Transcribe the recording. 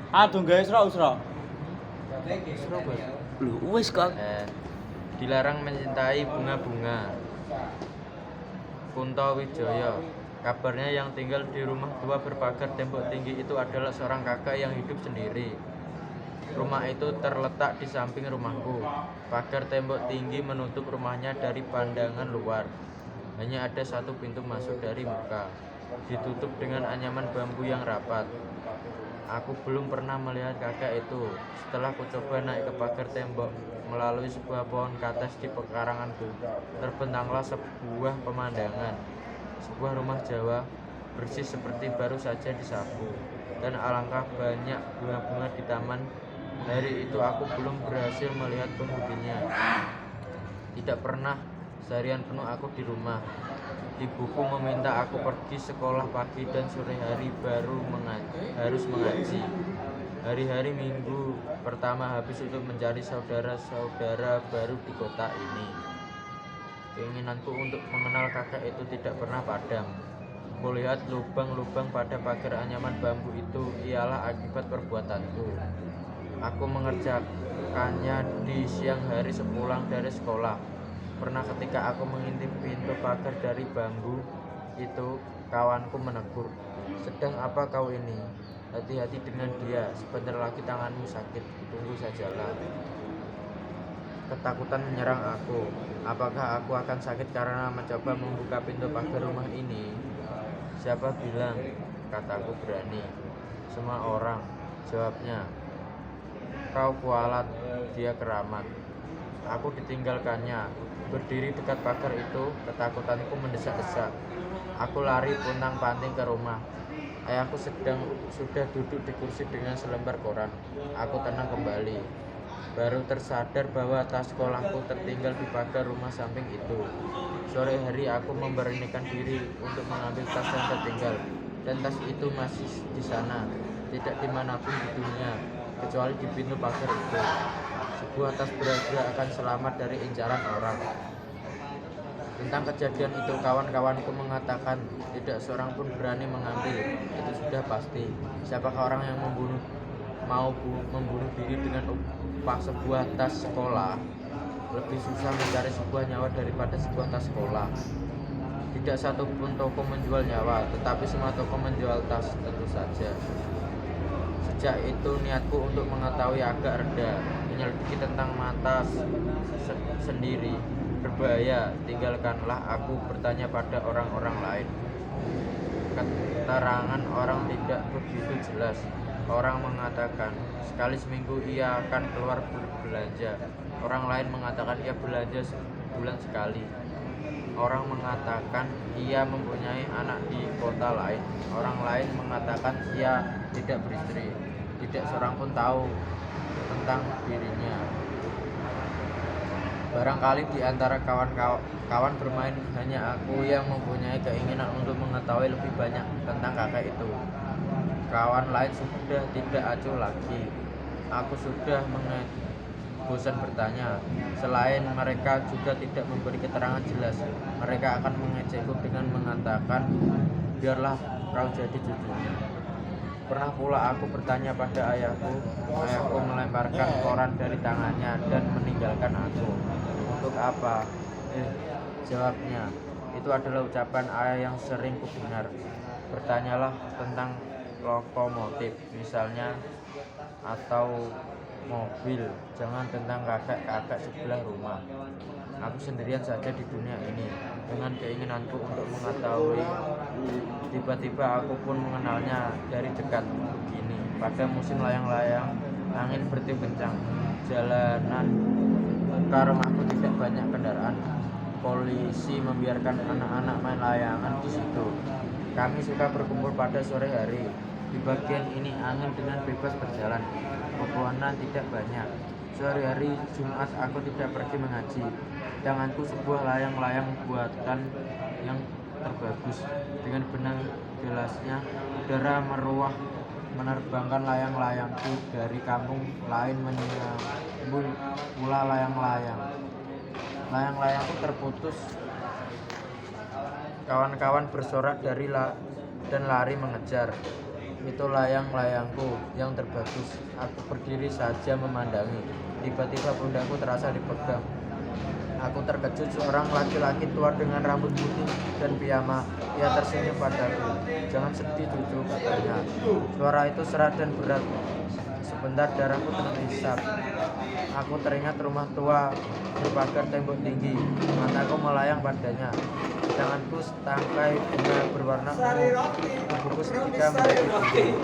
Aduh guys, usra. Lho, wis kok. Dilarang mencintai bunga-bunga. Kunto Wijaya. Kabarnya yang tinggal di rumah tua berpagar tembok tinggi itu adalah seorang kakak yang hidup sendiri. Rumah itu terletak di samping rumahku. Pagar tembok tinggi menutup rumahnya dari pandangan luar. Hanya ada satu pintu masuk dari muka, ditutup dengan anyaman bambu yang rapat. Aku belum pernah melihat kakak itu. Setelah ku coba naik ke pagar tembok melalui sebuah pohon kates di pekaranganku, terbentanglah sebuah pemandangan. Sebuah rumah Jawa bersih seperti baru saja disapu, dan alangkah banyak bunga-bunga di taman. Hari itu aku belum berhasil melihat penghuninya. Tidak pernah seharian penuh aku di rumah. Ibuku meminta aku pergi sekolah pagi dan sore hari baru harus mengaji. Hari-hari minggu pertama habis untuk mencari saudara-saudara baru di kota ini. Keinginanku untuk mengenal kakak itu tidak pernah padam. Kulihat lubang-lubang pada pagar anyaman bambu itu ialah akibat perbuatanku. Aku mengerjakannya di siang hari sepulang dari sekolah. Pernah ketika aku mengintip pintu pagar dari bambu itu, kawanku menegur, "Sedang apa kau ini? Hati-hati dengan dia, sebentar lagi tanganmu sakit, tunggu sajalah." Ketakutan menyerang aku. Apakah aku akan sakit karena mencoba membuka pintu pagar rumah ini? Siapa bilang? Kataku berani. Semua orang, jawabnya. Kau kualat, dia keramat. Aku ditinggalkannya. Berdiri dekat pagar itu, ketakutanku mendesak-desak. Aku lari puntang-panting ke rumah. Ayahku sudah duduk di kursi dengan selembar koran. Aku tenang kembali. Baru tersadar bahwa tas sekolahku tertinggal di pagar rumah samping itu. Sore hari aku memberanikan diri untuk mengambil tas yang tertinggal, dan tas itu masih di sana, tidak dimanapun di dunia, kecuali di pintu pagar itu. Sebuah tas berharga akan selamat dari incaran orang. Tentang kejadian itu, kawan-kawanku mengatakan tidak seorang pun berani mengambil. Itu sudah pasti. Siapakah orang yang mau membunuh diri dengan upah sebuah tas sekolah? Lebih susah mencari sebuah nyawa daripada sebuah tas sekolah. Tidak satu pun toko menjual nyawa, tetapi semua toko menjual tas, tentu saja. Sejak itu niatku untuk mengetahui agak reda, menyelidiki tentang mata sendiri. Berbahaya, tinggalkanlah aku bertanya pada orang-orang lain. Keterangan orang tidak begitu jelas. Orang mengatakan sekali seminggu ia akan keluar berbelanja. Orang lain mengatakan ia belanja sebulan sekali. Orang mengatakan ia mempunyai anak di kota lain. Orang lain mengatakan ia tidak beristri. Tidak seorang pun tahu tentang dirinya. Barangkali di antara kawan bermain hanya aku yang mempunyai keinginan untuk mengetahui lebih banyak tentang kakak itu. Kawan lain sudah tidak acuh lagi. Aku sudah bosan bertanya. Selain mereka juga tidak memberi keterangan jelas. Mereka akan mengejekku dengan mengatakan, biarlah kau jadi cucunya. Pernah pula aku bertanya pada ayahku. Ayahku melemparkan koran dari tangannya dan meninggalkan aku. Untuk apa? Jawabnya, itu adalah ucapan ayah yang sering kudengar. Bertanyalah tentang lokomotif misalnya, atau mobil, jangan tentang kakak-kakak sebelah rumah. Aku sendirian saja di dunia ini. Dengan keinginanku untuk mengetahui, tiba-tiba aku pun mengenalnya dari dekat begini. Pada musim layang-layang, angin bertiup kencang. Jalanan ke rumahku tidak banyak kendaraan. Polisi membiarkan anak-anak main layangan di situ. Kami suka berkumpul pada sore hari. Di bagian ini angin dengan bebas berjalan. Pepohonan tidak banyak. Sore hari Jumat aku tidak pergi mengaji. Tanganku sebuah layang-layang buatan yang terbagus. Dengan benang gelasnya, udara meruah menerbangkan layang-layangku dari kampung lain menyambut pula layang-layang. Layang-layangku terputus. Kawan-kawan bersorak dan lari mengejar. Itu layang-layangku yang terbagus. Aku berdiri saja memandangi. Tiba-tiba pundakku terasa dipegang. Aku terkejut, seorang laki-laki tua dengan rambut putih dan piyama. Ia tersenyum padaku. Jangan sedih cucu, katanya. Suara itu serak dan berat. Sebentar darahku terhisap. Aku teringat rumah tua berpagar tembok tinggi. Mataku melayang padanya. Di tanganku setangkai bunga berwarna ungu. Tubuhku seketika menjadi dingin.